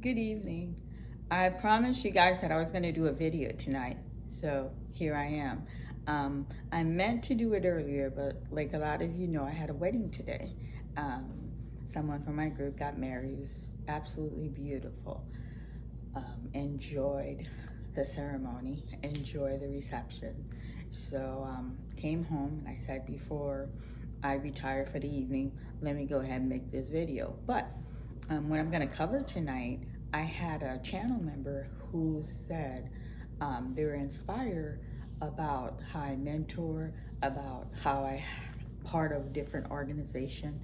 Good evening. I promised you guys that I was going to do a video tonight, so here I am. I meant to do it earlier, but like a lot of you know, I had a wedding today. Um, Someone from my group got married. It was absolutely beautiful. Enjoyed the ceremony, enjoyed the reception. So came home and I said before I retire for the evening, let me go ahead and make this video. But what I'm going to cover tonight, I had a channel member who said they were inspired about how I mentor, about how I part of different organization,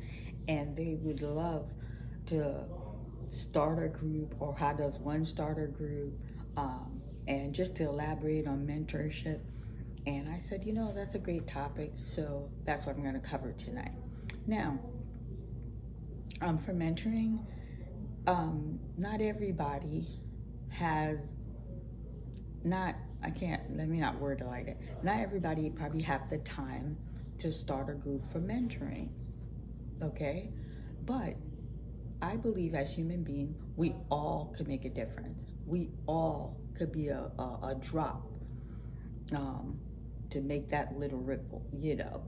and they would love to start a group or how does one start a group, and just to elaborate on mentorship. And I said, that's a great topic, so that's what I'm going to cover tonight. Now, for mentoring, not everybody has not I can't let me not word it like that. Not everybody probably have the time to start a group for mentoring. Okay? But I believe as human beings, we all could make a difference. We all could be a drop to make that little ripple.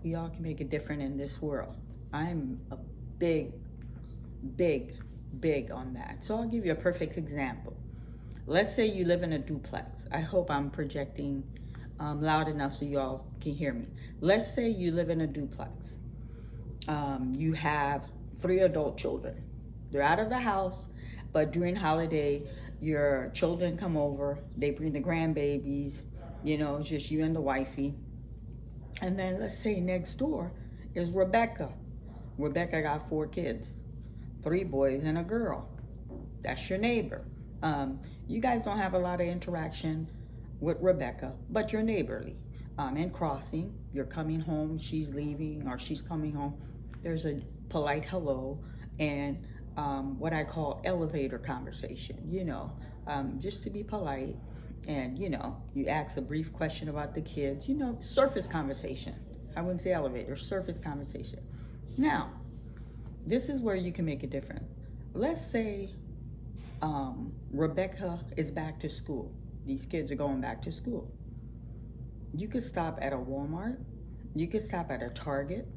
We all can make a difference in this world. I'm a big, big, big on that. So I'll give you a perfect example. Let's say you live in a duplex. I hope I'm projecting loud enough so you all can hear me. Let's say you live in a duplex. You have 3 adult children. They're out of the house, but during holiday, your children come over. They bring the grandbabies. It's just you and the wifey. And then let's say next door is Rebecca. Rebecca got 4 kids, 3 boys and a girl. That's your neighbor. You guys don't have a lot of interaction with Rebecca, but you're neighborly. In crossing, you're coming home, she's leaving, or she's coming home. There's a polite hello and what I call elevator conversation, just to be polite. And, you ask a brief question about the kids, surface conversation. I wouldn't say elevator, surface conversation. Now, this is where you can make a difference. Let's say Rebecca is back to school. These kids are going back to school. You could stop at a Walmart. You could stop at a Target.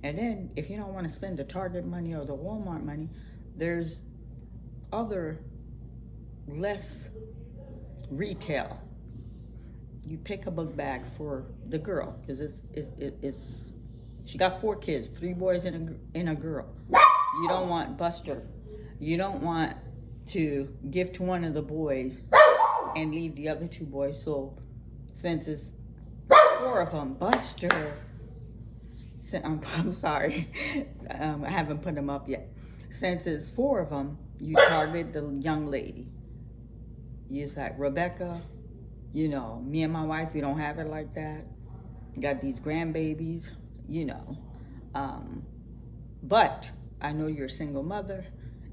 And then if you don't want to spend the Target money or the Walmart money, there's other less retail. You pick a book bag for the girl because it's she got 4 kids, 3 boys and a girl. You don't want Buster. You don't want to give to one of the boys and leave the other 2 boys. So since it's 4 of them, Buster. I'm sorry, I haven't put them up yet. Since it's 4 of them, you target the young lady. You say, Rebecca, me and my wife, we don't have it like that. Got these grandbabies, but I know you're a single mother,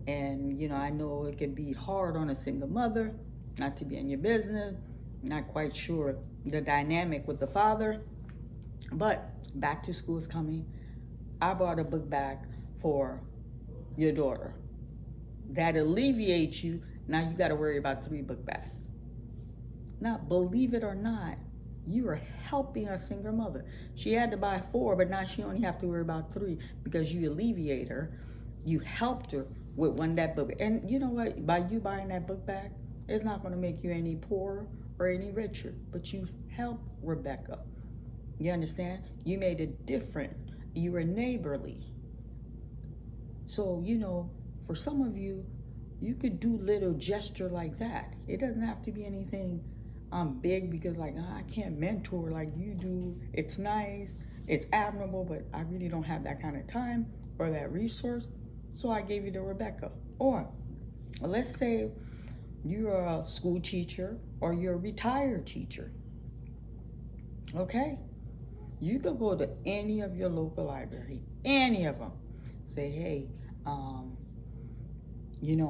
and I know it can be hard on a single mother, not to be in your business, not quite sure the dynamic with the father, but back to school is coming. I bought a book bag for your daughter. That alleviates you. Now you got to worry about 3 book bags. Now, believe it or not, you are helping a single mother. She had to buy 4, but now she only have to worry about 3 because you alleviate her. You helped her with that book. And you know what? By you buying that book bag, it's not going to make you any poorer or any richer, but you helped Rebecca. You understand? You made it different. You were neighborly. So, for some of you, you could do little gesture like that. It doesn't have to be anything big because I can't mentor like you do. It's nice, it's admirable, but I really don't have that kind of time or that resource. So I gave you to Rebecca. Or let's say you're a school teacher or you're a retired teacher. Okay? You could go to any of your local library, any of them. Say, hey,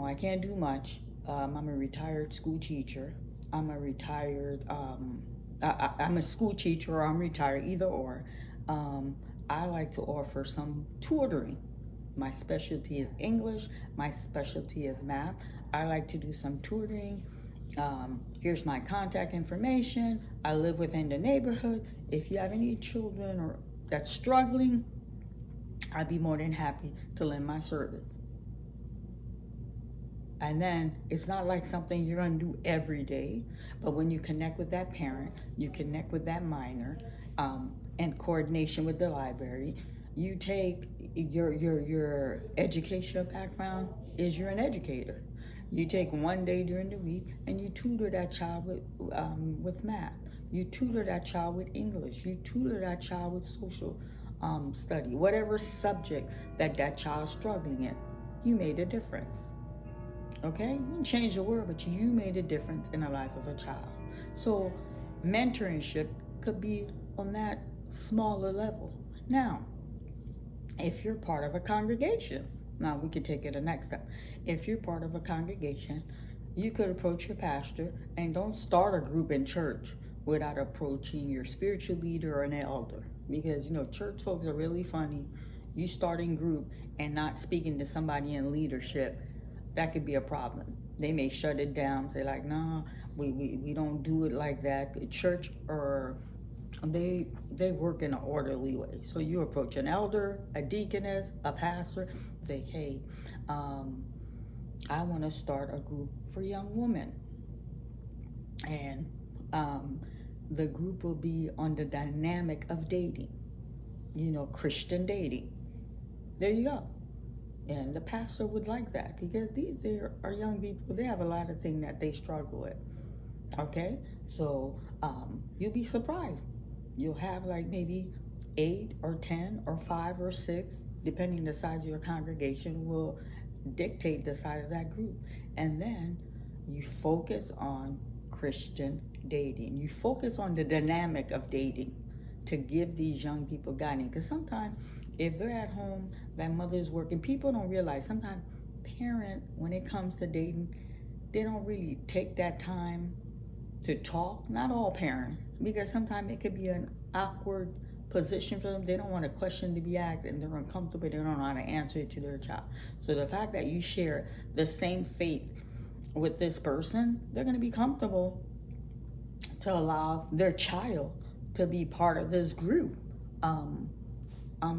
I can't do much. I'm a retired school teacher. I'm a retired, I'm a school teacher or I'm retired, either or. I like to offer some tutoring. My specialty is English. My specialty is math. I like to do some tutoring. Here's my contact information. I live within the neighborhood. If you have any children or that's struggling, I'd be more than happy to lend my service. And then it's not like something you're going to do every day, but when you connect with that parent, you connect with that minor, in coordination with the library, you take your educational background is you're an educator. You take one day during the week and you tutor that child with math. You tutor that child with English. You tutor that child with social study. Whatever subject that child's struggling in, you made a difference. Okay? You didn't change the world, but you made a difference in the life of a child. So mentorship could be on that smaller level. Now, if you're part of a congregation, now we could take it the next step. If you're part of a congregation, you could approach your pastor, and don't start a group in church without approaching your spiritual leader or an elder, because church folks are really funny. You starting group and not speaking to somebody in leadership, that could be a problem. They may shut it down, say like, no, we don't do it like that. Church, or they work in an orderly way. So you approach an elder, a deaconess, a pastor, say, hey, I want to start a group for young women. And the group will be on the dynamic of dating, Christian dating. There you go. And the pastor would like that, because these are young people. They have a lot of things that they struggle with. Okay? So you'll be surprised. You'll have like maybe 8 or 10 or 5 or 6, depending the size of your congregation, will dictate the size of that group. And then you focus on Christian dating. You focus on the dynamic of dating to give these young people guidance. Because sometimes if they're at home, that mother's working, people don't realize sometimes parents, when it comes to dating, they don't really take that time to talk. Not all parents, because sometimes it could be an awkward position for them. They don't want a question to be asked, and they're uncomfortable. They don't know how to answer it to their child. So the fact that you share the same faith with this person, they're going to be comfortable to allow their child to be part of this group.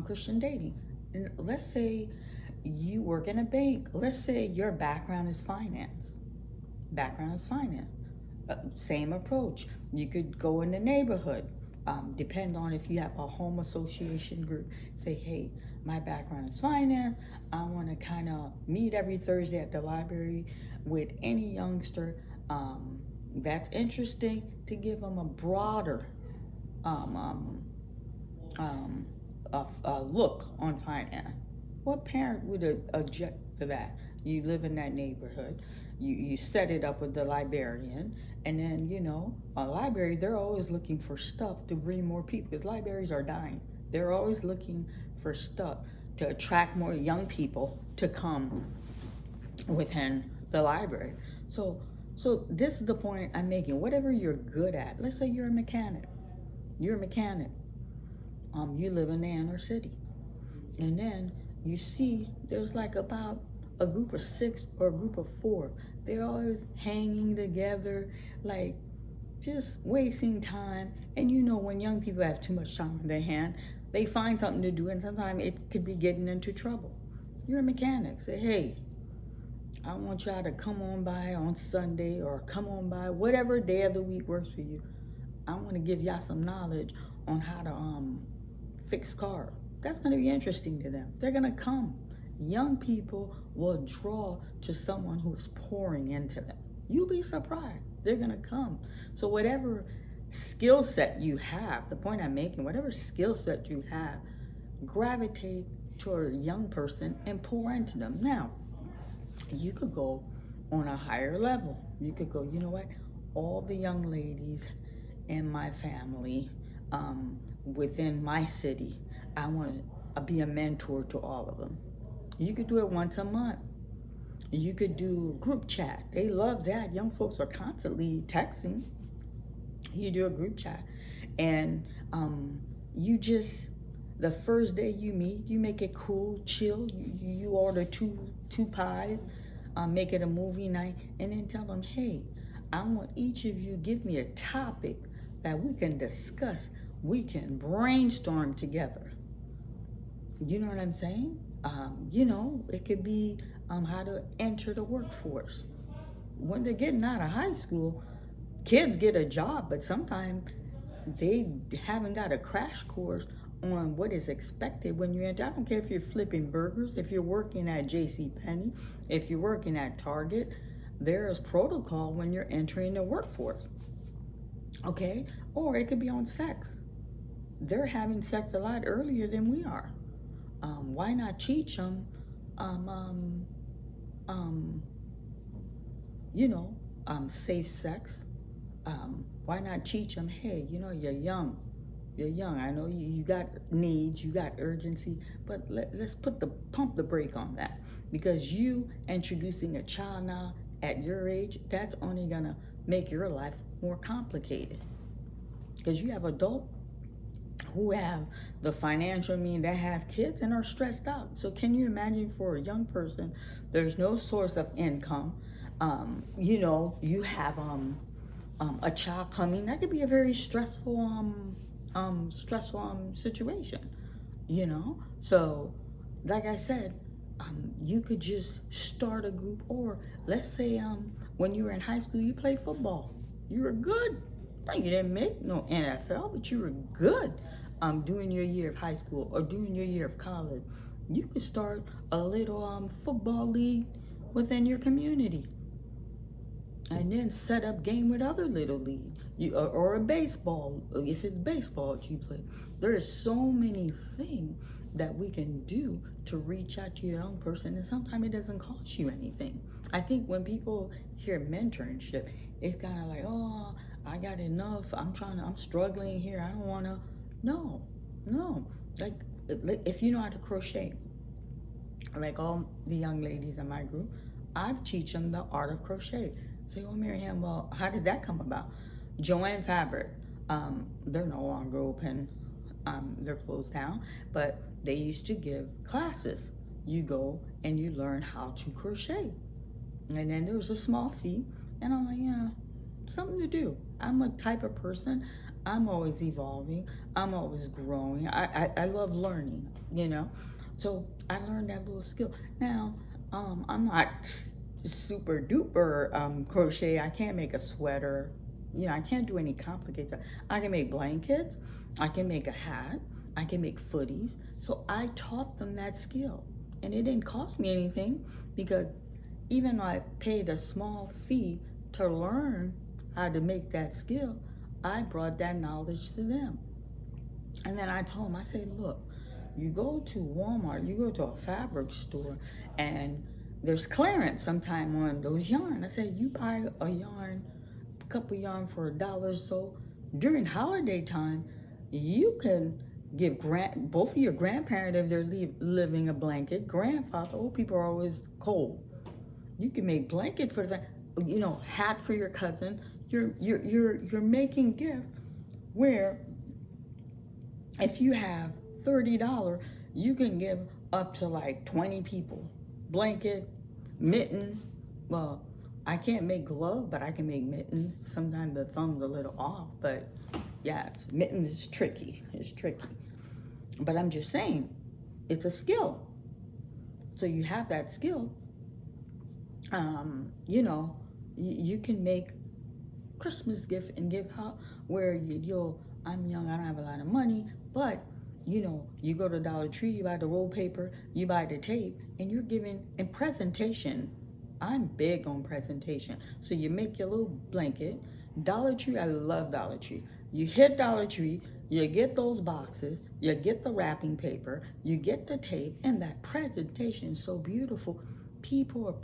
Christian dating. And let's say you work in a bank. Let's say your background is finance. Same approach. You could go in the neighborhood. Depend on if you have a home association group. Say, hey, my background is finance. I want to kind of meet every Thursday at the library with any youngster that's interesting, to give them a broader look on finance. What parent would object to that? You live in that neighborhood. You set it up with the librarian, and then a library, they're always looking for stuff to bring more people, because libraries are dying. They're always looking for stuff to attract more young people to come within the library. So this is the point I'm making. Whatever you're good at, let's say you're a mechanic. You live in the inner city, and then you see there's like about a group of 6 or a group of 4. They're always hanging together, like just wasting time. And when young people have too much time on their hand, they find something to do, and sometimes it could be getting into trouble. You're a mechanic. Say, hey, I want y'all to come on by on Sunday, or come on by whatever day of the week works for you. I want to give y'all some knowledge on how to fix cars. That's going to be interesting to them. They're going to come. Young people will draw to someone who is pouring into them. You'll be surprised. They're going to come. So whatever skill set you have, the point I'm making, whatever skill set you have, gravitate toward a young person and pour into them. Now, you could go on a higher level. You could go, you know what? All the young ladies in my family, within my city, I want to be a mentor to all of them. You could do it once a month. You could do group chat. They love that. Young folks are constantly texting. You do a group chat, and you just The first day you meet, you make it cool, chill. You order two pies, make it a movie night, and then tell them, hey, I want each of you give me a topic that we can discuss. We can brainstorm together. You know what I'm saying? It could be how to enter the workforce. When they're getting out of high school, kids get a job, but sometimes they haven't got a crash course on what is expected when you enter. I don't care if you're flipping burgers, if you're working at J.C. Penney, if you're working at Target, there is protocol when you're entering the workforce. Okay? Or it could be on sex. They're having sex a lot earlier than we are. Why not teach them, um, um, um, safe sex? Why not teach them, hey, you're young. You're young. I know you got needs, you got urgency, but let's pump the brake on that. Because you introducing a child now at your age, that's only going to make your life more complicated. Because you have adults who have the financial means that have kids and are stressed out. So can you imagine for a young person, there's no source of income. You have a child coming. That could be a very stressful situation. So like I said, you could just start a group, or let's say when you were in high school, you played football. You were good. You didn't make no NFL, but you were good doing your year of high school or doing your year of college. You could start a little football league within your community, and then set up game with other little league, or a baseball, if it's baseball that you play. There are so many things that we can do to reach out to your young person, and sometimes it doesn't cost you anything. I think when people hear mentorship, it's kind of like, oh, I got enough, I'm struggling here, I don't want to. No. Like, if you know how to crochet, like all the young ladies in my group, I've teach them the art of crochet. Say, well, Miriam, well, how did that come about? Joanne Fabric, they're no longer open, they're closed down, but they used to give classes. You go and you learn how to crochet. And then there was a small fee, and I'm like, yeah, something to do. I'm a type of person, I'm always evolving, I'm always growing. I love learning, So I learned that little skill. Now, I'm not super duper crochet. I can't make a sweater. I can't do any complicated stuff. I can make blankets. I can make a hat. I can make footies. So I taught them that skill. And it didn't cost me anything, because even though I paid a small fee to learn how to make that skill, I brought that knowledge to them. And then I told them, I said, look, you go to Walmart, you go to a fabric store, and there's clearance sometime on those yarn. I said, you buy a couple yarn for $1. So during holiday time, you can give both of your grandparents, if they're living, a blanket. Grandfather, old people are always cold. You can make blanket for the, hat for your cousin. You're making gift where if you have $30, you can give up to like 20 people. Blanket, mitten. Well, I can't make glove, but I can make mitten. Sometimes the thumb's a little off, but yeah, mitten is tricky. It's tricky. But I'm just saying, it's a skill. So you have that skill. You can make Christmas gift and give out where I'm young, I don't have a lot of money, but you go to Dollar Tree, you buy the roll paper, you buy the tape, and you're giving in presentation. I'm big on presentation. So you make your little blanket. Dollar Tree, I love Dollar Tree. You hit Dollar Tree, you get those boxes, you get the wrapping paper, you get the tape, and that presentation is so beautiful. People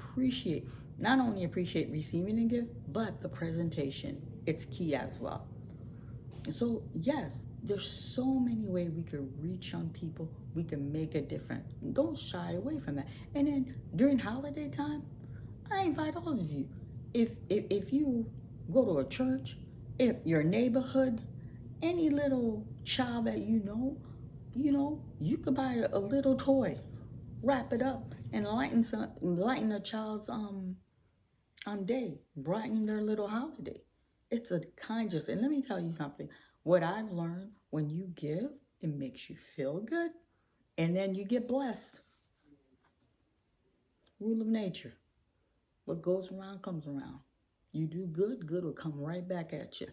not only appreciate receiving a gift, but the presentation. It's key as well. So yes, there's so many ways we could reach young people. We can make a difference. Don't shy away from that. And then during holiday time, I invite all of you. If you go to a church, if your neighborhood, any little child that you know, You could buy a little toy, wrap it up, and lighten a child's day, brighten their little holiday. It's a kind gesture. And let me tell you something. What I've learned, when you give, it makes you feel good, and then you get blessed. Rule of nature. What goes around comes around. You do good, good will come right back at you.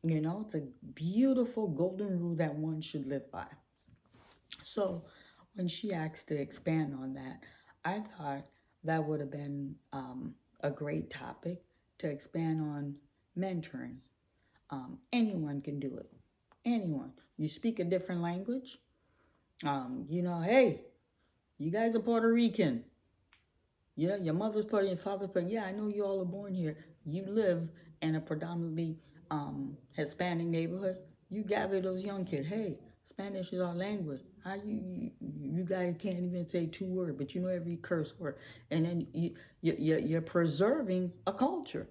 It's a beautiful golden rule that one should live by. So when she asked to expand on that, I thought that would have been a great topic to expand on mentoring. Anyone can do it. Anyone. You speak a different language. Hey, you guys are Puerto Rican. Yeah, your mother's Puerto Rican, your father's Puerto Rican. Yeah, I know you all are born here. You live in a predominantly Hispanic neighborhood. You gather those young kids. Hey, Spanish is our language. How you guys can't even say 2 words, but you know every curse word, and then you're preserving a culture.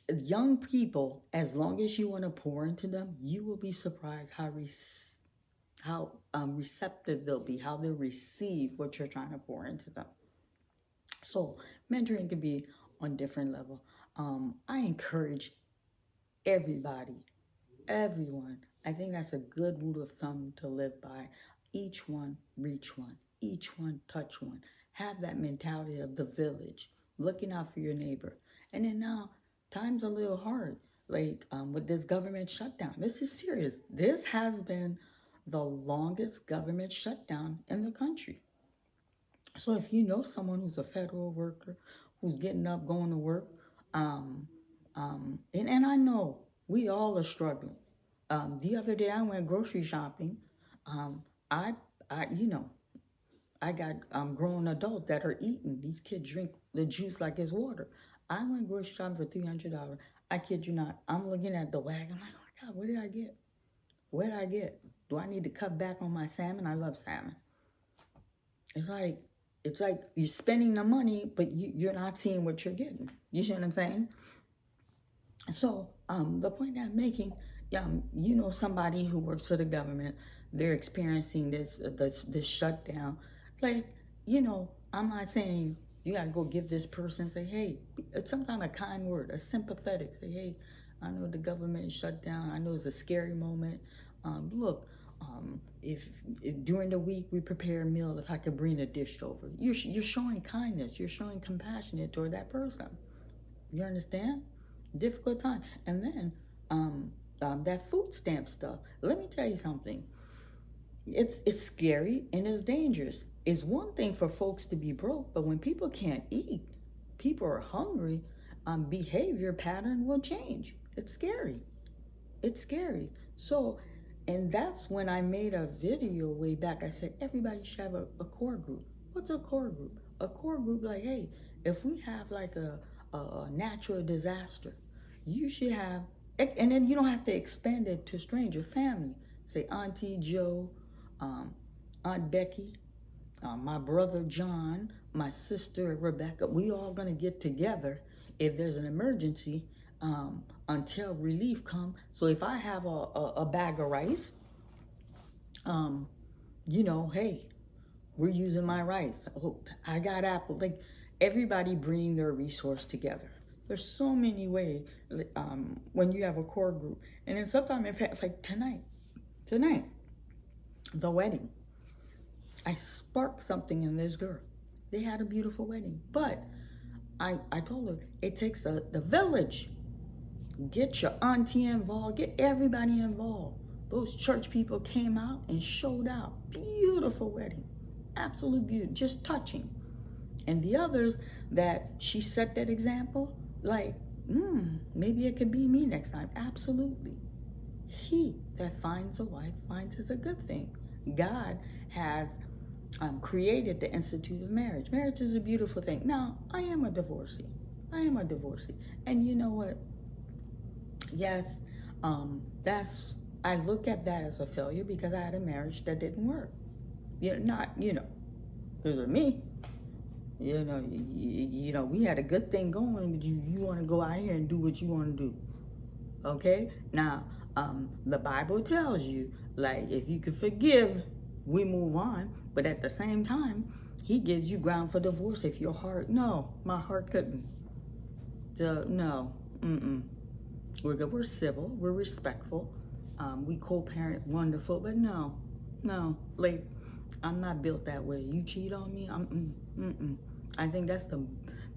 Young people, as long as you want to pour into them, you will be surprised how receptive they'll be, how they'll receive what you're trying to pour into them. So mentoring can be on different level. I encourage everybody, everyone. I think that's a good rule of thumb to live by. Each one reach one. Each one touch one. Have that mentality of the village, looking out for your neighbor. And then now, time's a little hard. Like with this government shutdown, this is serious. This has been the longest government shutdown in the country. So if you know someone who's a federal worker, who's getting up, going to work, um, and I know we all are struggling. The other day I went grocery shopping. Um, I, I, I got grown adults that are eating. These kids drink the juice like it's water. I went grocery shopping for $300. I kid you not. I'm looking at the wagon. I'm like, oh my God, what did I get? What did I get? Do I need to cut back on my salmon? I love salmon. It's like you're spending the money, but you're not seeing what you're getting. You see what I'm saying? So the point I'm making, somebody who works for the government, they're experiencing this shutdown. Like, I'm not saying you gotta go give this person, say, hey, sometimes a kind word, a sympathetic, say, hey, I know the government is shut down. I know it's a scary moment. Look, if during the week we prepare a meal, if I could bring a dish over, you're showing kindness. You're showing compassion toward that person. You understand? Difficult time. And then that food stamp stuff. Let me tell you something. It's scary and it's dangerous. It's one thing for folks to be broke, but when people can't eat, people are hungry, behavior pattern will change. It's scary. It's scary. So, and that's when I made a video way back. I said everybody should have a core group. What's a core group? A core group, like, hey, if we have like a natural disaster, you should have, and then you don't have to expand it to stranger family. Say Auntie Joe, um, Aunt Becky, my brother John, my sister Rebecca. We all gonna get together if there's an emergency, until relief come. So if I have a bag of rice, um, hey, we're using my rice. Oh, I got apple. Like everybody bringing their resource together. There's so many ways when you have a core group. And then sometimes, in fact, like tonight, the wedding, I sparked something in this girl. They had a beautiful wedding. But I told her it takes the village. Get your auntie involved, get everybody involved. Those church people came out and showed out. Beautiful wedding. Absolute beauty, just touching. And the others that she set that example, like, maybe it could be me next time. Absolutely. He that finds a wife finds is a good thing. God has created the institute of marriage. Marriage is a beautiful thing. Now, I am a divorcee. And you know what? Yes, that's, I look at that as a failure because I had a marriage that didn't work. Because of me. We had a good thing going, but you want to go out here and do what you want to do. Okay? Now, The Bible tells you, like, if you could forgive, we move on. But at the same time, he gives you ground for divorce if your heart, no, my heart couldn't. So, no, mm-mm. We're good, we're civil, we're respectful. We co-parent wonderful, but no, like, I'm not built that way. You cheat on me, I think that's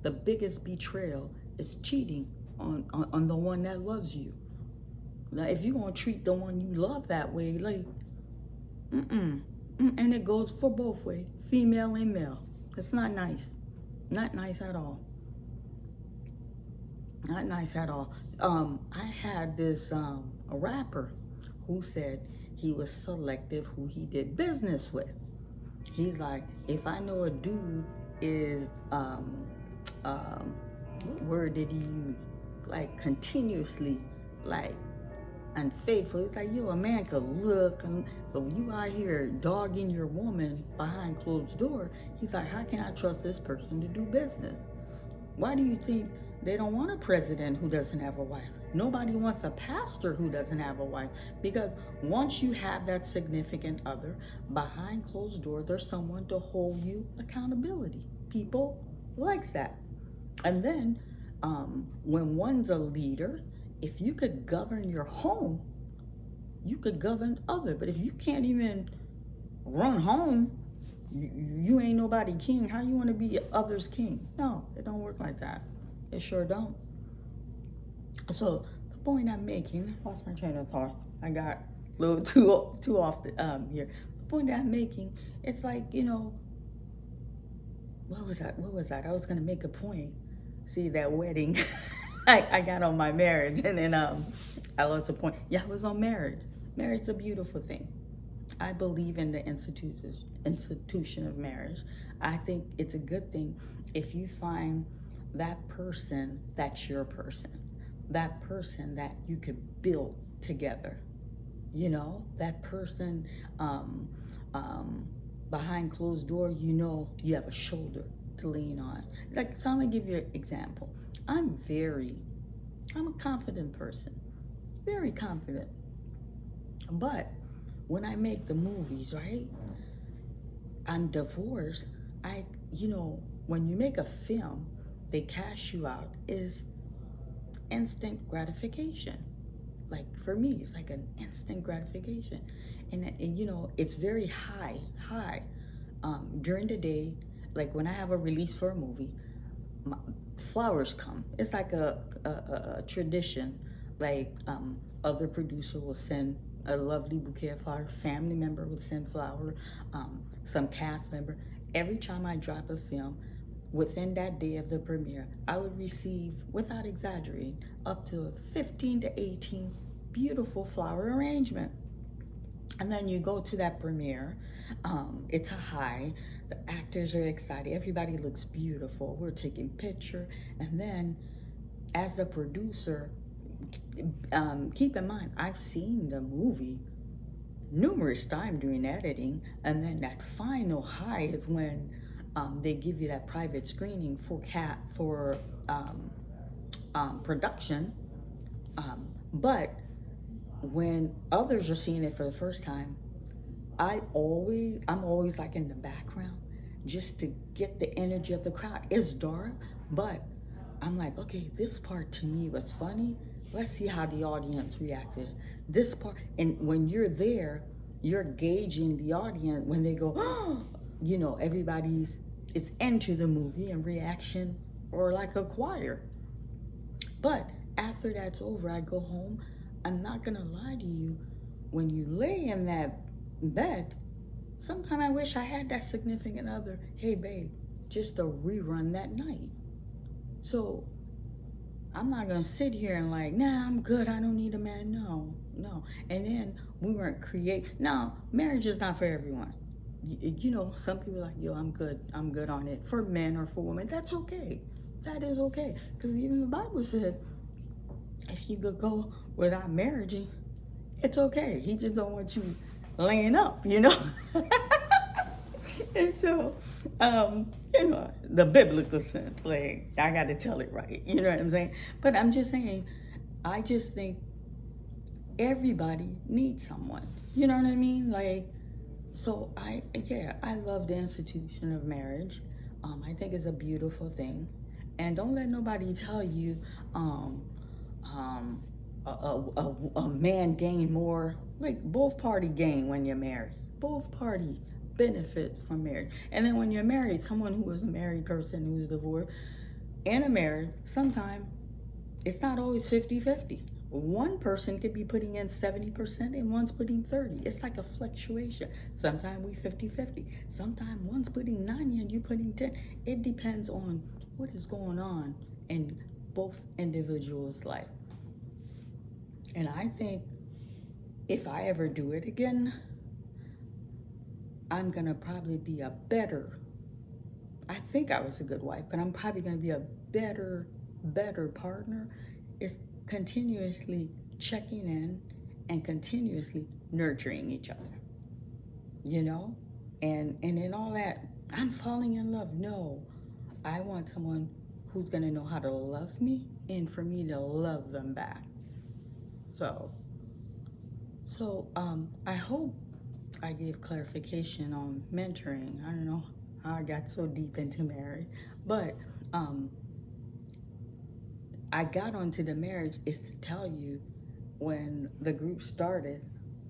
the biggest betrayal is cheating on the one that loves you. Now, if you're gonna treat the one you love that way, like, and it goes for both ways, female and male. It's not nice, not nice at all. Not nice at all. I had this a rapper who said he was selective who he did business with. He's like, if I know a dude is what word did he use? Like continuously, like unfaithful. It's like, yo, a man could look, but when you out here dogging your woman behind closed door, he's like, how can I trust this person to do business? Why do you think they don't want a president who doesn't have a wife? Nobody wants a pastor who doesn't have a wife, because once you have that significant other behind closed door, there's someone to hold you accountability. People likes that. And then when one's a leader, if you could govern your home, you could govern other. But if you can't even run home, you ain't nobody king. How you want to be others king? No, it don't work like that. It sure don't. So the point I'm making, I lost my train of thought. I got a little too off the here. The point I'm making, it's like, you know, what was that? I was gonna make a point. See, that wedding I got on my marriage, and then I lost a point. Yeah, I was on marriage. Marriage's a beautiful thing. I believe in the institution of marriage. I think it's a good thing if you find that person that's your person, that person that you could build together. You know, that person behind closed door, you know, you have a shoulder to lean on. Like, so I'm gonna give you an example. I'm a confident person, very confident. But when I make the movies, right, I'm divorced, when you make a film, they cash you out, is instant gratification. Like, for me, it's like an instant gratification. And it's very high. During the day, like when I have a release for a movie, flowers come. It's like a tradition. Like, other producer will send a lovely bouquet of flowers, family member will send flower, some cast member. Every time I drop a film, within that day of the premiere, I would receive, without exaggerating, up to 15 to 18 beautiful flower arrangement. And then you go to that premiere, it's a high, the actors are excited, everybody looks beautiful, we're taking picture, and then as the producer, keep in mind, I've seen the movie numerous times during editing, and then that final high is when they give you that private screening for production. But when others are seeing it for the first time, I'm always like in the background just to get the energy of the crowd. It's dark, but I'm like, okay, this part to me was funny. Let's see how the audience reacted. This part, and when you're there, you're gauging the audience when they go, oh, everybody's is into the movie and reaction, or like a choir. But after that's over, I go home. I'm not gonna lie to you. When you lay in that bed, sometimes I wish I had that significant other. Hey, babe, just a rerun that night. So I'm not gonna sit here and like, nah, I'm good, I don't need a man. No. And then we weren't now, marriage is not for everyone. Some people are like, yo, I'm good on it. For men or for women, that's okay. That is okay. Because even the Bible said, if you could go without marrying, it's okay. He just don't want you laying up, And so, the biblical sense, like, I got to tell it right. You know what I'm saying? But I'm just saying, I just think everybody needs someone. You know what I mean? Like, so I love the institution of marriage. I think it's a beautiful thing, and don't let nobody tell you um, um, a man gain more. Like both party gain when you're married. Both party benefit from marriage. And then when you're married, someone who is a married person who's divorced and a married, sometimes it's not always 50-50. One person could be putting in 70% and one's putting 30. It's like a fluctuation. Sometimes we 50-50. Sometimes one's putting 90 and you putting 10. It depends on what is going on in both individuals' life. And I think if I ever do it again, I'm gonna probably be a better. I think I was a good wife, but I'm probably gonna be a better partner. Is continuously checking in and continuously nurturing each other. You know, and in all that, I'm falling in love. No, I want someone who's gonna know how to love me and for me to love them back. So I hope I gave clarification on mentoring. I don't know how I got so deep into marriage, but um, I got onto the marriage is to tell you when the group started,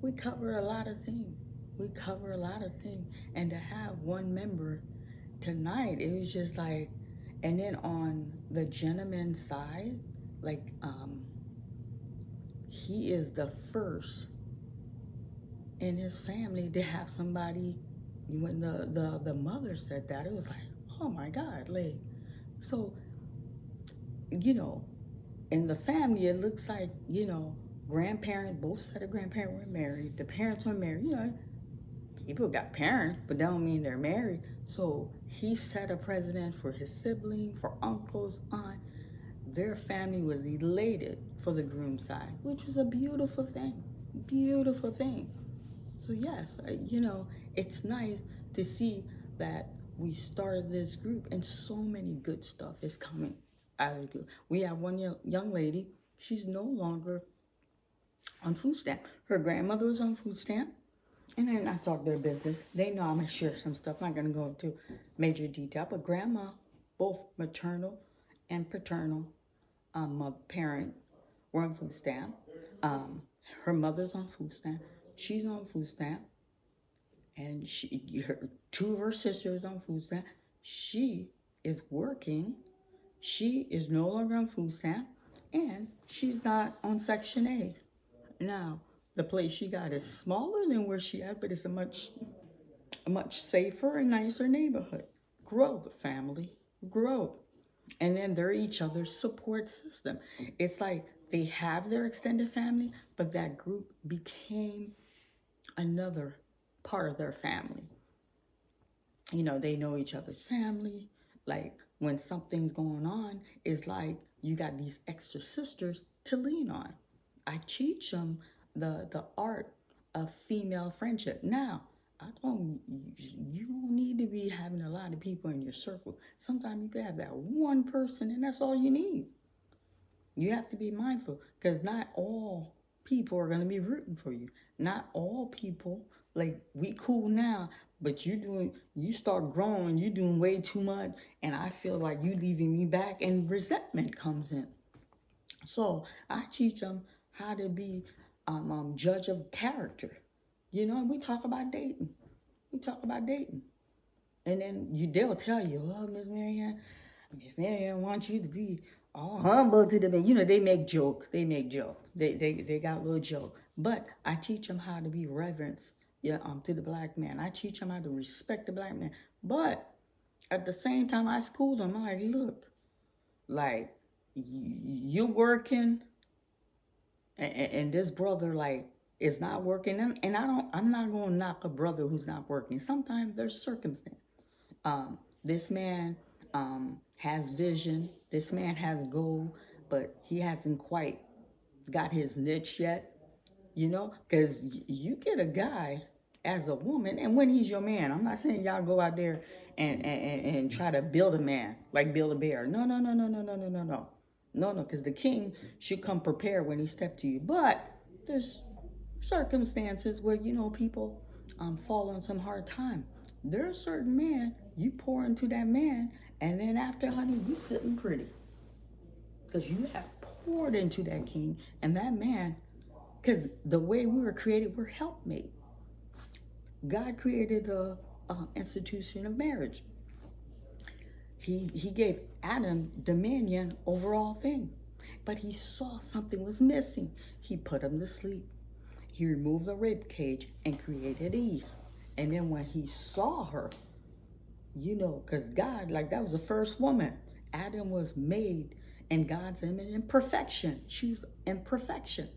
we cover a lot of things. We cover a lot of things. And to have one member tonight, it was just like, and then on the gentleman's side, like, he is the first in his family to have somebody. When the mother said that, it was like, oh my God, like, so, you know, in the family, it looks like, grandparents, both set of grandparents were married. The parents were married. People got parents, but that don't mean they're married. So he set a precedent for his siblings, for uncles, aunt. Their family was elated for the groom side, which was a beautiful thing. Beautiful thing. So yes, it's nice to see that we started this group and so many good stuff is coming out of the group. We have one young lady. She's no longer on food stamp. Her grandmother was on food stamp, and then I talk their business. They know I'm gonna share some stuff. I'm not gonna go into major detail, but grandma, both maternal and paternal, parent were on food stamp. Um, Her mother's on food stamp. She's on food stamp, and two of her sisters on food stamp. She is working. She is no longer on food stamp, and she's not on Section A. Now, the place she got is smaller than where she at, but it's a much safer and nicer neighborhood. Growth, family, growth. And then they're each other's support system. It's like they have their extended family, but that group became another part of their family. They know each other's family. Like when something's going on, it's like you got these extra sisters to lean on. I teach them the art of female friendship. Now, you don't need to be having a lot of people in your circle. Sometimes you can have that one person and that's all you need. You have to be mindful because not all people are going to be rooting for you. Not all people, like, we cool now, but you start growing, you doing way too much, and I feel like you leaving me back, and resentment comes in. So I teach them how to be judge of character. And we talk about dating. We talk about dating. And then they'll tell you, oh, Miss Marianne wants you to be all humble to them. They make joke. They make joke. They got a little joke. But I teach them how to be reverence, to the black man. I teach them how to respect the black man. But at the same time, I school them. I'm like, look, like, you're working, and this brother, like, is not working. And I'm not going to knock a brother who's not working. Sometimes there's circumstance. This man has vision. This man has goal, but he hasn't quite got his niche yet. Because you get a guy as a woman, and when he's your man, I'm not saying y'all go out there and try to build a man like build a bear. No, no, no, no, no, no, no, no, no, no, no. Because the king should come prepared when he steps to you. But There's circumstances where, people fall on some hard time. There's a certain man, you pour into that man, and then after, honey, you sitting pretty. Because you have poured into that king and that man, because the way we were created, we're helpmate. God created the institution of marriage. He gave Adam dominion over all things. But he saw something was missing. He put him to sleep. He removed the rib cage and created Eve. And then when he saw her, because God, like that was the first woman. Adam was made in God's image in perfection. She was in perfection.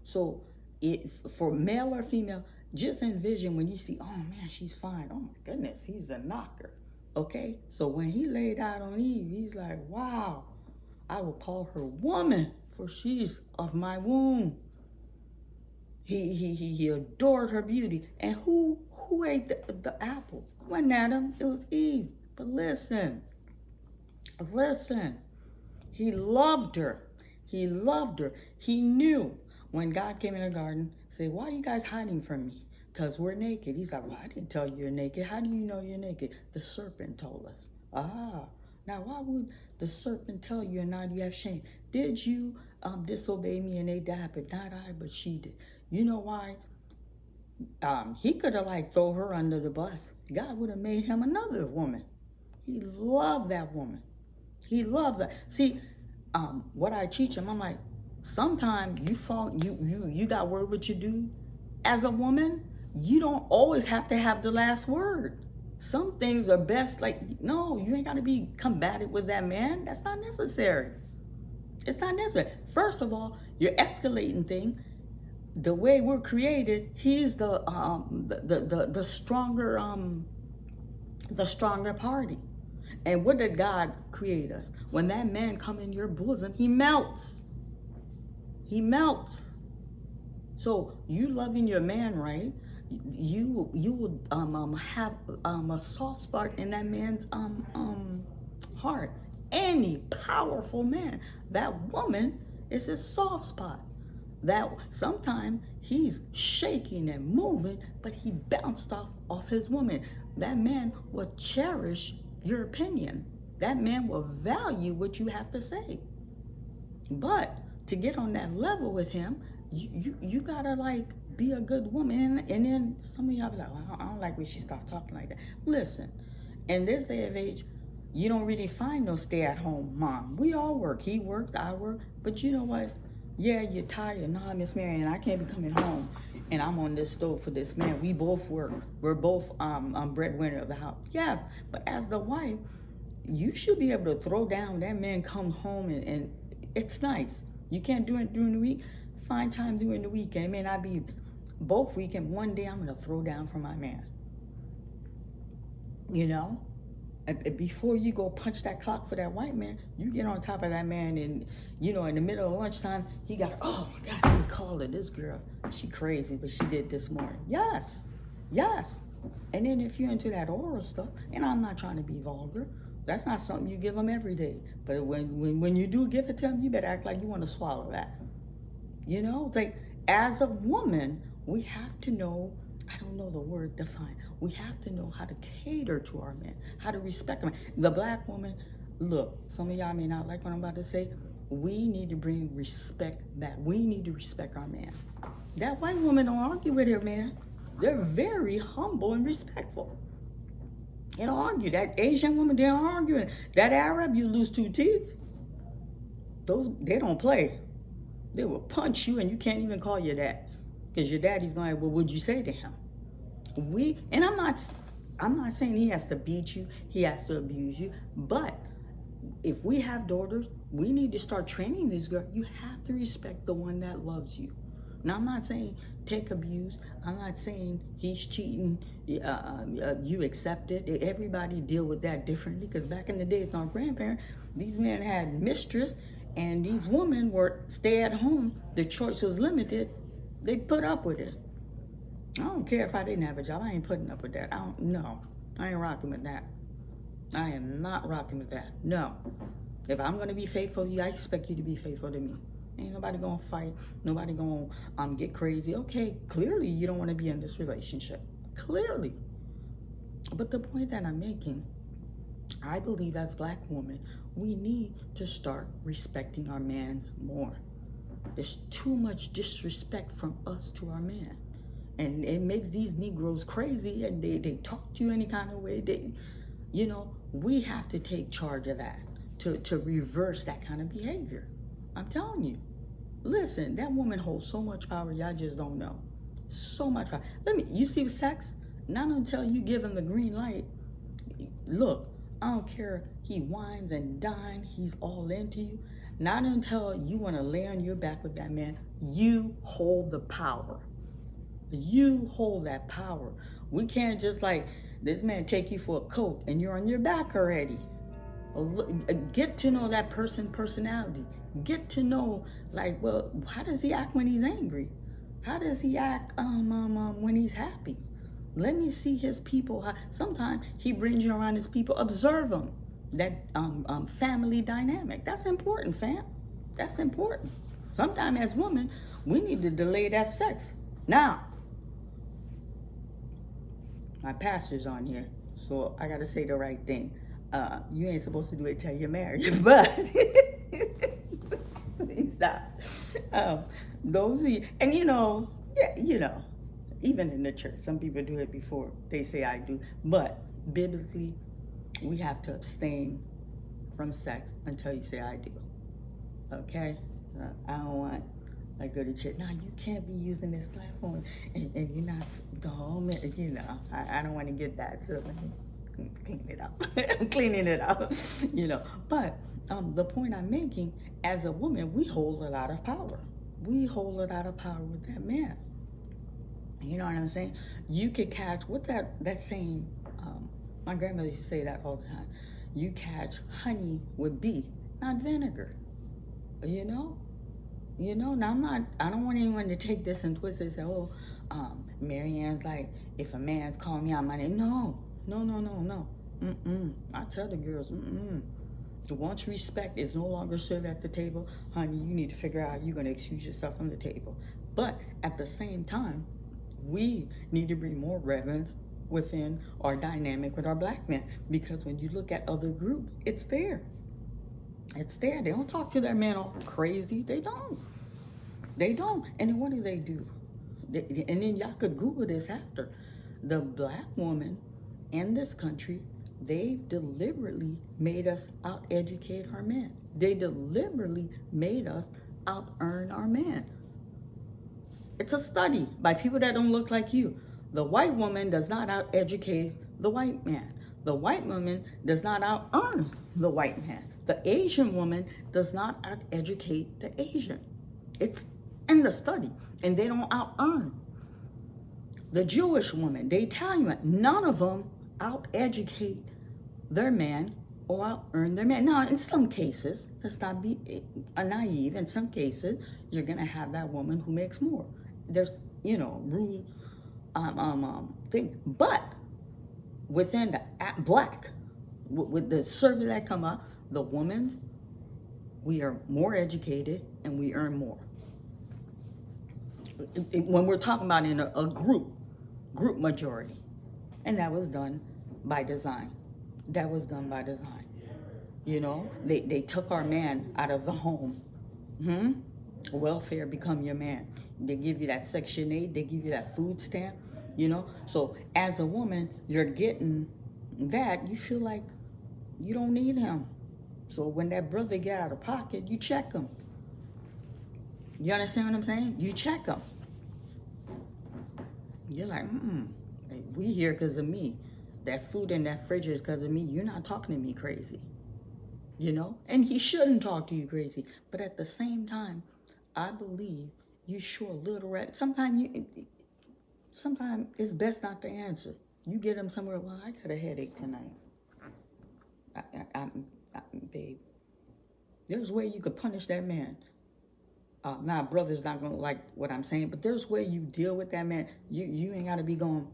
So for male or female, just envision when you see, oh man, she's fine. Oh my goodness, he's a knocker. Okay? So when he laid out on Eve, he's like, wow, I will call her woman, for she's of my womb. He adored her beauty. And who ate the apple? It wasn't Adam, it was Eve. But listen, he loved her. He loved her. He knew when God came in the garden, say, why are you guys hiding from me? Because we're naked. He's like, well, I didn't tell you you're naked. How do you know you're naked? The serpent told us. Now why would the serpent tell you and now you have shame? Did you disobey me and ate the apple? Not I, but she did. You know why? He could have throw her under the bus. God would have made him another woman. He loved that woman. He loved that. See, what I teach him, I'm like, sometimes you got word what you do. As a woman, you don't always have to have the last word. Some things are best, no, you ain't got to be combative with that man. That's not necessary. It's not necessary. First of all, you're escalating thing. The way we're created, he's the stronger party. And what did God create us? When that man come in your bosom, he melts. He melts. So you loving your man right, you will have a soft spot in that man's heart. Any powerful man, that woman is his soft spot. That sometimes he's shaking and moving, but he bounced off his woman. That man will cherish your opinion. That man will value what you have to say. But to get on that level with him, you gotta be a good woman. And then some of y'all be like, well, I don't like when she start talking like that. Listen, in this day of age, you don't really find no stay-at-home mom. We all work. He works, I work. But you know what? Yeah, you're tired. No, Miss Marion, I can't be coming home and I'm on this stove for this man. We both work. We're both breadwinner of the house. Yes, but as the wife, you should be able to throw down. That man come home and it's nice. You can't do it during the week. Find time during the weekend. It may not be both weekend. One day I'm gonna throw down for my man. Before you go punch that clock for that white man, you get on top of that man and, in the middle of lunchtime, he got, oh my God, let me call her. This girl, she crazy, but she did this morning. Yes. And then if you're into that oral stuff, and I'm not trying to be vulgar, that's not something you give them every day. But when you do give it to them, you better act like you want to swallow that. As a woman, we have to know, I don't know the word define. We have to know how to cater to our men, how to respect them. The black woman, look, some of y'all may not like what I'm about to say. We need to bring respect back. We need to respect our man. That white woman don't argue with her man. They're very humble and respectful. They don't argue. That Asian woman, they don't argue. That Arab, you lose 2 teeth. They don't play. They will punch you and you can't even call your dad. Because your daddy's going, well, what'd you say to him? And I'm not saying he has to beat you, he has to abuse you, but if we have daughters, we need to start training these girls. You have to respect the one that loves you. Now, I'm not saying take abuse. I'm not saying he's cheating. You accept it. Everybody deal with that differently. Because back in the days, our grandparents, these men had mistress, and these women were stay at home. The choice was limited. They put up with it. I don't care if I didn't have a job. I ain't putting up with that. I ain't rocking with that. I am not rocking with that. No. If I'm going to be faithful to you, I expect you to be faithful to me. Ain't nobody gonna fight. Nobody gonna get crazy. Okay, clearly you don't want to be in this relationship. Clearly. But the point that I'm making, I believe as black women, we need to start respecting our man more. There's too much disrespect from us to our man. And it makes these Negroes crazy, and they talk to you any kind of way. We have to take charge of that to reverse that kind of behavior. I'm telling you. Listen, that woman holds so much power, y'all just don't know. So much power. You see sex? Not until you give him the green light. Look, I don't care. He whines and dines. He's all into you. Not until you want to lay on your back with that man. You hold the power. You hold that power. We can't just like this man take you for a coat and you're on your back already. Get to know that personality. Get to know, like, well, how does he act when he's angry? How does he act when he's happy? Let me see his people. Sometimes he brings you around his people. Observe them. That family dynamic. That's important, fam. That's important. Sometimes as women, we need to delay that sex. Now, my pastor's on here, so I gotta say the right thing. You ain't supposed to do it till you're married, but stop. Those are, and even in the church, some people do it before they say I do. But biblically, we have to abstain from sex until you say I do. Okay? I don't want I go to church. Now you can't be using this platform and you're not the home. I don't want to get that. So let me clean it up. I'm cleaning it up. But the point I'm making, as a woman, we hold a lot of power. We hold a lot of power with that man. You know what I'm saying? You could catch, what's that saying? My grandmother used to say that all the time. You catch honey with bee, not vinegar. Now I don't want anyone to take this and twist it and say, oh, Marianne's like, if a man's calling me out my name. No. I tell the girls, once respect is no longer served at the table, honey, you need to figure out how you're going to excuse yourself from the table. But at the same time, we need to bring more reverence within our dynamic with our black men, because when you look at other groups, it's there. It's there. They don't talk to their men all crazy. They don't. And then what do? And then y'all could Google this after. The black woman in this country, they deliberately made us out-educate our men. They deliberately made us out-earn our men. It's a study by people that don't look like you. The white woman does not out-educate the white man. The white woman does not out-earn the white man. The Asian woman does not out-educate the Asian. It's in the study, and they don't out-earn. The Jewish woman, the Italian woman, none of them out-educate their man or out-earn their man. Now, in some cases, let's not be naive. In some cases, you're gonna have that woman who makes more. There's, rules, thing. But within the black, with the survey that come up, the women, we are more educated and we earn more. When we're talking about in a group majority. And that was done by design. They took our man out of the home. Welfare become your man. They give you that Section 8, they give you that food stamp, So as a woman, you're getting that, you feel like you don't need him. So when that brother get out of pocket, you check him. You understand what I'm saying? You check him. You're like, we here because of me. That food in that fridge is because of me. You're not talking to me crazy. And he shouldn't talk to you crazy. But at the same time, I believe you show a little Sometimes it's best not to answer. You get him somewhere, well, I got a headache tonight. Babe, there's a way you could punish that man. Now, brother's not going to like what I'm saying, but there's a way you deal with that man. You ain't got to be going,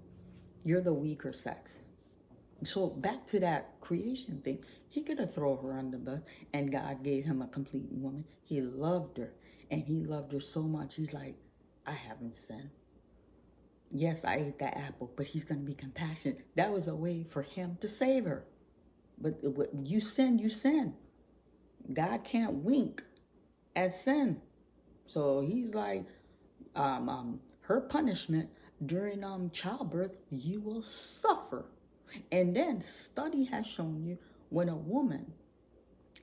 you're the weaker sex. So back to that creation thing, he could have thrown her under the bus, and God gave him a complete woman. He loved her. And he loved her so much. He's like, I haven't sinned. Yes, I ate that apple, but he's going to be compassionate. That was a way for him to save her. But you sin, you sin. God can't wink at sin. So he's like, her punishment during childbirth, you will suffer. And then study has shown you when a woman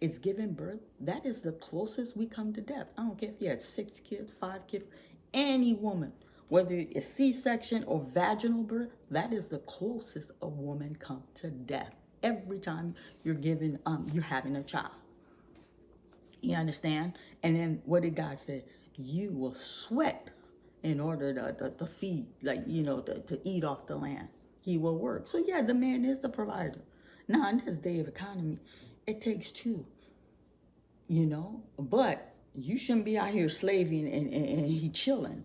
is giving birth, that is the closest we come to death. I don't care if you had 6 kids, 5 kids, any woman, whether it's C-section or vaginal birth, that is the closest a woman come to death. Every time you're having a child. You understand? And then what did God say? You will sweat in order to feed, to eat off the land. He will work. So yeah, the man is the provider. Now in this day of economy, it takes two, but you shouldn't be out here slaving and he chilling.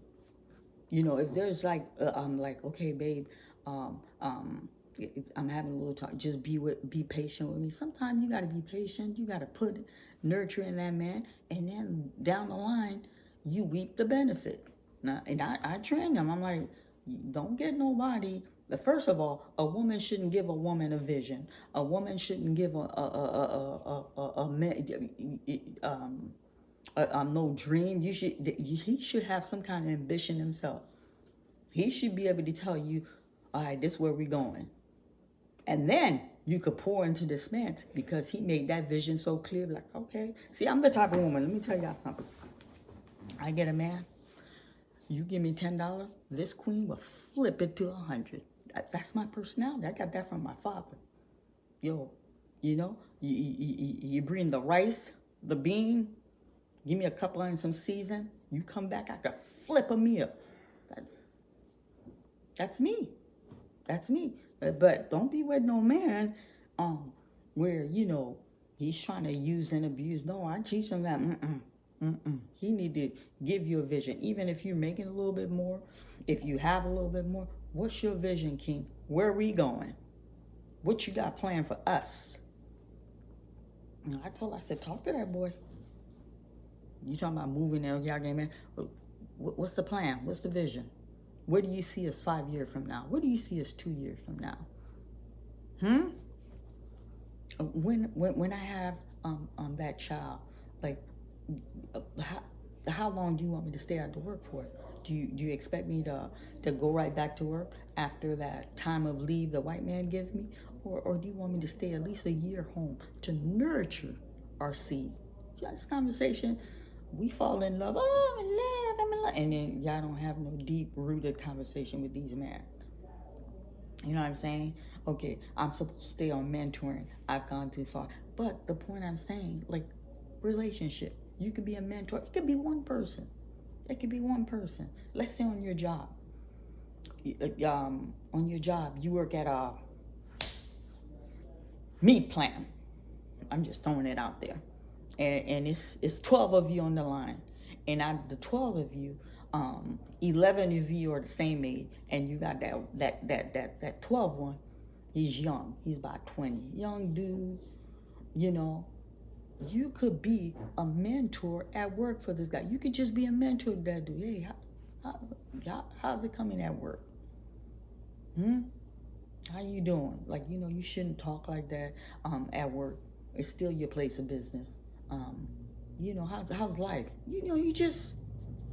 If there's okay, babe, I'm having a little talk. Just be patient with me. Sometimes you gotta be patient. You gotta put nurture in that man, and then down the line, you reap the benefit. Now, and I train them. I'm like, don't get nobody. First of all, a woman shouldn't give a woman a vision. A woman shouldn't give no dream. He should have some kind of ambition himself. He should be able to tell you, all right, this is where we're going. And then you could pour into this man because he made that vision so clear. Like, okay, see, I'm the type of woman. Let me tell y'all something. I get a man. You give me $10, this queen will flip it to 100. That's my personality. I got that from my father. Yo, you bring the rice, the bean, give me a couple and some season. You come back, I could flip a meal. That's me. That's me. But don't be with no man where, he's trying to use and abuse. No, I teach him that. He need to give you a vision. Even if you're making a little bit more, if you have a little bit more, what's your vision, King? Where are we going? What you got planned for us? I said, talk to that boy. You talking about moving there, y'all game man. What's the plan? What's the vision? Where do you see us 5 years from now? Where do you see us 2 years from now? When I have that child, like, how long do you want me to stay out to work for? Do you expect me to go right back to work after that time of leave the white man gives me? Or do you want me to stay at least a year home to nurture our seed? This conversation, we fall in love. Oh, I'm in love. And then y'all don't have no deep-rooted conversation with these men. You know what I'm saying? Okay, I'm supposed to stay on mentoring. I've gone too far. But the point I'm saying, like, relationship. You could be a mentor. It could be one person. It could be one person. Let's say on your job. On your job, you work at a meat plant. I'm just throwing it out there. And it's 12 of you on the line. And out of the 12 of you, 11 of you are the same age. And you got that 12 one, he's young. He's about 20. Young dude, you could be a mentor at work for this guy. You could just be a mentor to that dude. Hey, how's it coming at work? How you doing? Like, you shouldn't talk like that at work. It's still your place of business. How's life? You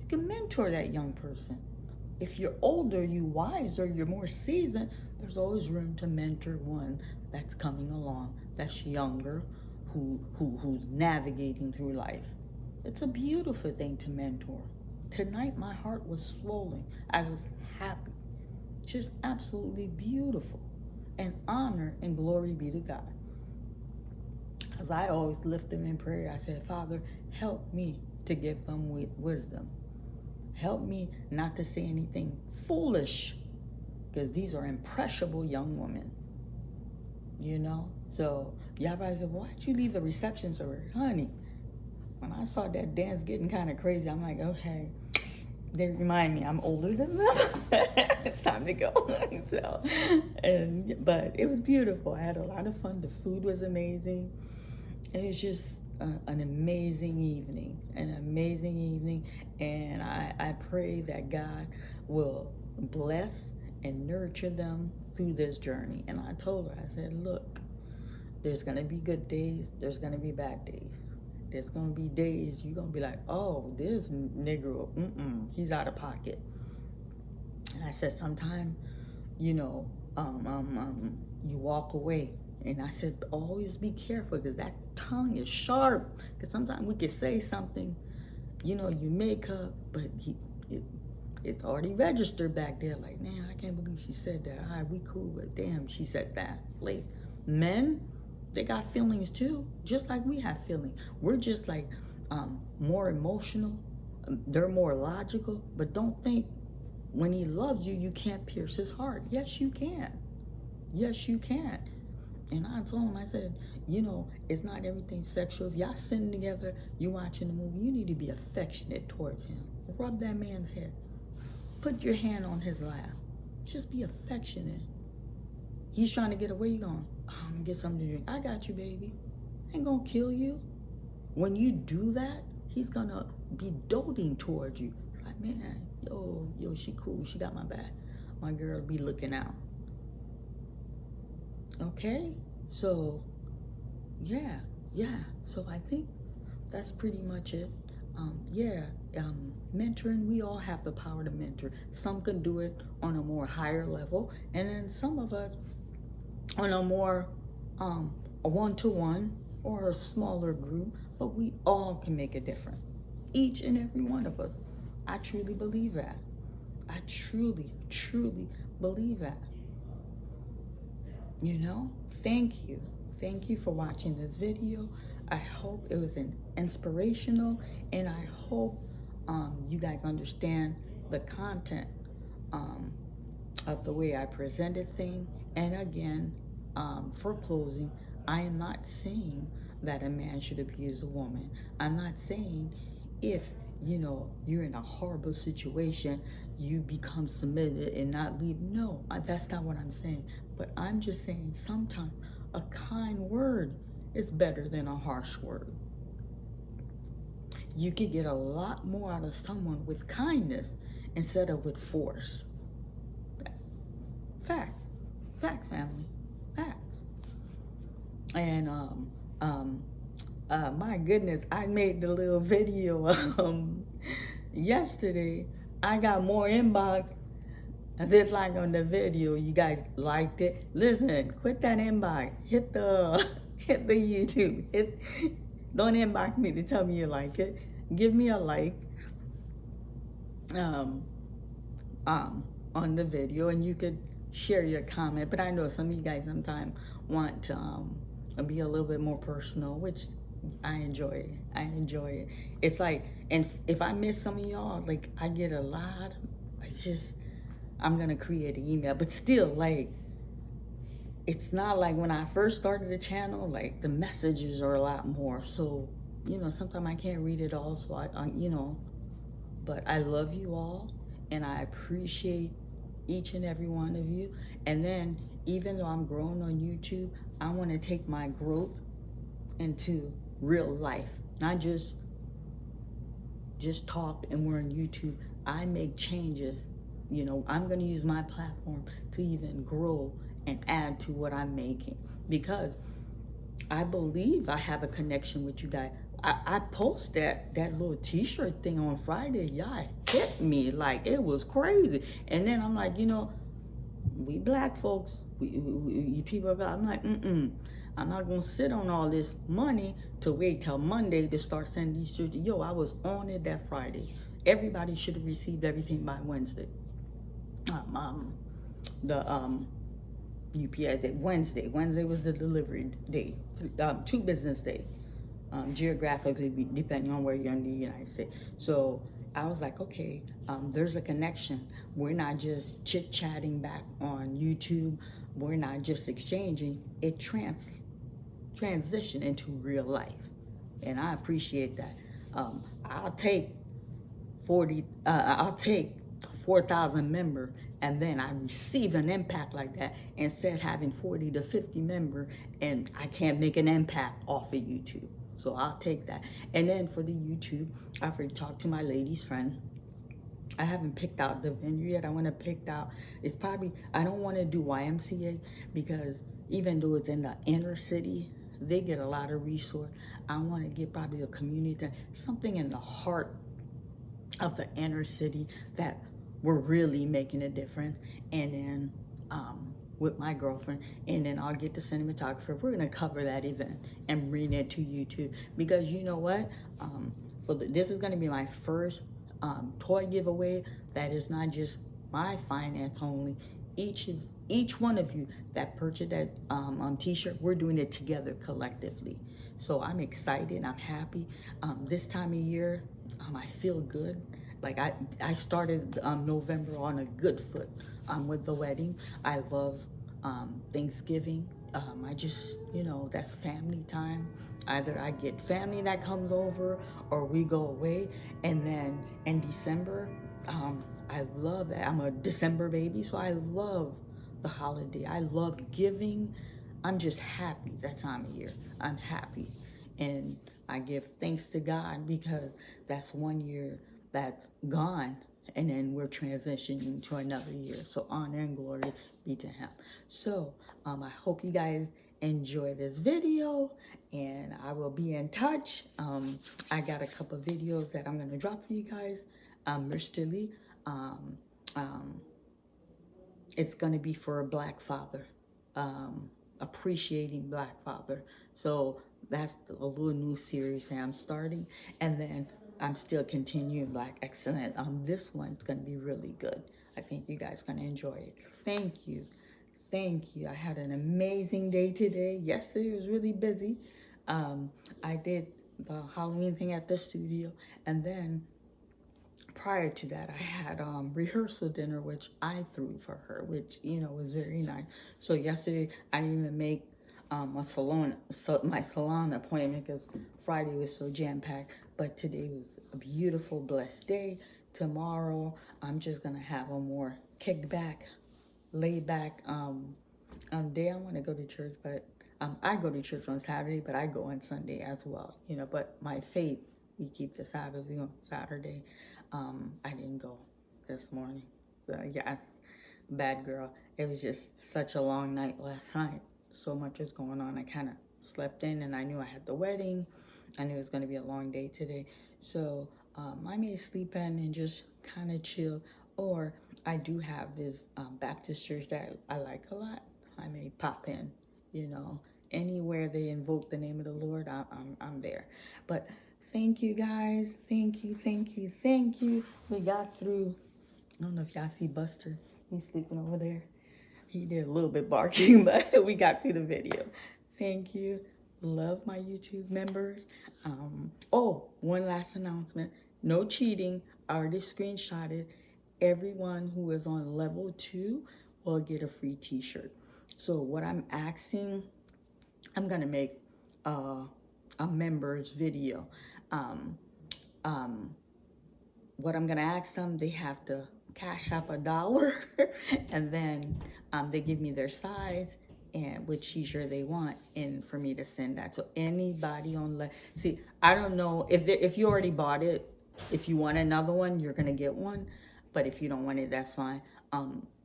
can mentor that young person. If you're older, you wiser, you're more seasoned, there's always room to mentor one that's coming along, that's younger, who's navigating through life. It's a beautiful thing to mentor. Tonight, my heart was swollen. I was happy. Just absolutely beautiful. And honor and glory be to God. Because I always lift them in prayer. I said, Father, help me to give them wisdom. Help me not to say anything foolish. Because these are impressionable young women. So y'all probably said, why'd you leave the receptions already? Honey, when I saw that dance getting kind of crazy, I'm like, okay, they remind me I'm older than them. It's time to go. But it was beautiful. I had a lot of fun. The food was amazing. It was just an amazing evening, and I pray that God will bless and nurture them through this journey. And I told her, I said, look, there's gonna be good days, there's gonna be bad days. There's gonna be days you're gonna be like, oh, this Negro, he's out of pocket. And I said, sometime, you know, you walk away. And I said, always be careful, because that tongue is sharp. Because sometimes we can say something, you know, you make up, but it's already registered back there. Like, man, I can't believe she said that. All right, we cool, but damn, she said that. Like, men, they got feelings too, just like we have feelings. We're just like more emotional. They're more logical, but don't think when he loves you, you can't pierce his heart. Yes, you can. Yes, you can. And I told him, I said, you know, it's not everything sexual. If y'all sitting together, you watching the movie, you need to be affectionate towards him. Rub that man's hair. Put your hand on his lap. Just be affectionate. He's trying to get away, you going, get something to drink. I got you, baby. I ain't gonna kill you. When you do that, he's gonna be doting towards you. Like, man, yo, she cool. She got my back. My girl be looking out. Okay? So, yeah. So I think that's pretty much it. Mentoring, we all have the power to mentor. Some can do it on a more higher level, and then some of us on a more a one-to-one or a smaller group, but we all can make a difference. Each and every one of us. I truly believe that. I truly believe that. You know, thank you. Thank you for watching this video. I hope it was inspirational, and I hope you guys understand the content of the way I presented things. And again, for closing, I am not saying that a man should abuse a woman. I'm not saying if, you know, you're in a horrible situation, you become submitted and not leave. No, that's not what I'm saying. But I'm just saying sometimes a kind word is better than a harsh word. You could get a lot more out of someone with kindness instead of with force. Facts, family, facts. And my goodness, I made the little video yesterday. I got more inbox. Just like on the video, you guys liked it. Listen, quit that inbox. Hit the YouTube. Don't inbox me to tell me you like it. Give me a like on the video, and you could share your comment. But I know some of you guys sometimes want to be a little bit more personal, which I enjoy it. It's like, and if I miss some of y'all, like I get a lot. I'm gonna create an email, but still, like, it's not like when I first started the channel. Like, the messages are a lot more. So, you know, sometimes I can't read it all. So I you know, but I love you all, and I appreciate each and every one of you. And then, even though I'm growing on YouTube, I want to take my growth into real life, not just talk and we're on YouTube. I make changes. You know, I'm going to use my platform to even grow and add to what I'm making, because I believe I have a connection with you guys. I posted that little t-shirt thing on Friday. Y'all hit me like it was crazy. And then I'm like, you know, we black folks, you people, I'm like, I'm not gonna sit on all this money to wait till Monday to start sending these shirts. Yo, I was on it that Friday. Everybody should have received everything by Wednesday. The UPS day, Wednesday was the delivery day, 2 business days, geographically depending on where you're in the United States. So I was like, okay, there's a connection. We're not just chit-chatting back on YouTube. We're not just exchanging. It transition into real life, and I appreciate that. I'll take 4,000 members, and then I receive an impact like that, instead of having 40 to 50 members, and I can't make an impact off of YouTube. So I'll take that. And then for the YouTube, I've already talked to my lady's friend. I haven't picked out the venue yet. I want to pick out, it's probably, I don't want to do YMCA because even though it's in the inner city, they get a lot of resource. I want to get probably a community, something in the heart of the inner city that we're really making a difference. And then with my girlfriend, and then I'll get the cinematographer. We're gonna cover that event and bring it to YouTube because you know what? This is gonna be my first toy giveaway that is not just my finance only. Each one of you that purchased that t-shirt, we're doing it together collectively. So I'm excited, I'm happy. This time of year, I feel good. Like I started November on a good foot with the wedding. I love Thanksgiving. I just, that's family time. Either I get family that comes over or we go away. And then in December, I love that. I'm a December baby, so I love the holiday. I love giving. I'm just happy that time of year. I'm happy. And I give thanks to God because that's one year that's gone, and then we're transitioning to another year. So honor and glory be to him. So I hope you guys enjoy this video, and I will be in touch. I got a couple of videos that I'm gonna drop for you guys. Mr. It's gonna be for a Black father, appreciating Black father. So that's a little new series that I'm starting, and then I'm still continuing Black Excellence. This one's gonna be really good. I think you guys gonna enjoy it. Thank you, thank you. I had an amazing day today. Yesterday was really busy. I did the Halloween thing at the studio, and then prior to that, I had rehearsal dinner, which I threw for her, which was very nice. So yesterday, I didn't even make my salon appointment because Friday was so jam packed. But today was a beautiful, blessed day. Tomorrow, I'm just gonna have a more kicked back, laid back day. I want to go to church, but I go to church on Saturday, but I go on Sunday as well. But my faith, we keep the Sabbath on Saturday. I didn't go this morning. So, yes, bad girl. It was just such a long night last night. So much was going on. I kind of slept in, and I knew I had the wedding. I knew it was going to be a long day today. So I may sleep in and just kind of chill. Or I do have this Baptist church that I like a lot. I may pop in, anywhere they invoke the name of the Lord, I'm there. But thank you guys. Thank you, thank you, thank you. We got through. I don't know if y'all see Buster. He's sleeping over there. He did a little bit barking, but we got through the video. Thank you. Love my YouTube members. One last announcement. No cheating. I already screenshotted. Everyone who is on level 2 will get a free t-shirt. So what I'm asking, I'm going to make a members video. What I'm gonna ask them, they have to cash up $1 and then they give me their size and which t-shirt they want, and for me to send that. So anybody on see, I don't know if you already bought it. If you want another one, you're gonna get one, but if you don't want it, that's fine.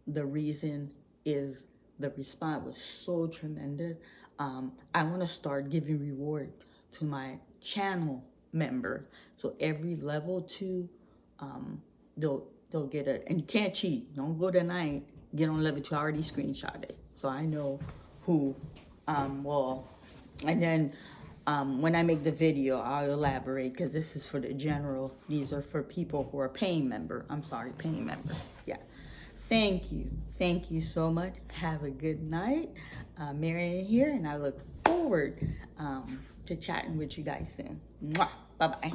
The reason is the response was so tremendous. I want to start giving reward to my channel member. So every level 2, they'll get and you can't cheat. Don't go tonight, get on level 2. I already screenshot it. So I know who, and then when I make the video, I'll elaborate because this is for the general. These are for people who are paying member. Paying member. Yeah. Thank you. Thank you so much. Have a good night. Marian here, and I look forward to chatting with you guys soon. Mwah. Bye-bye.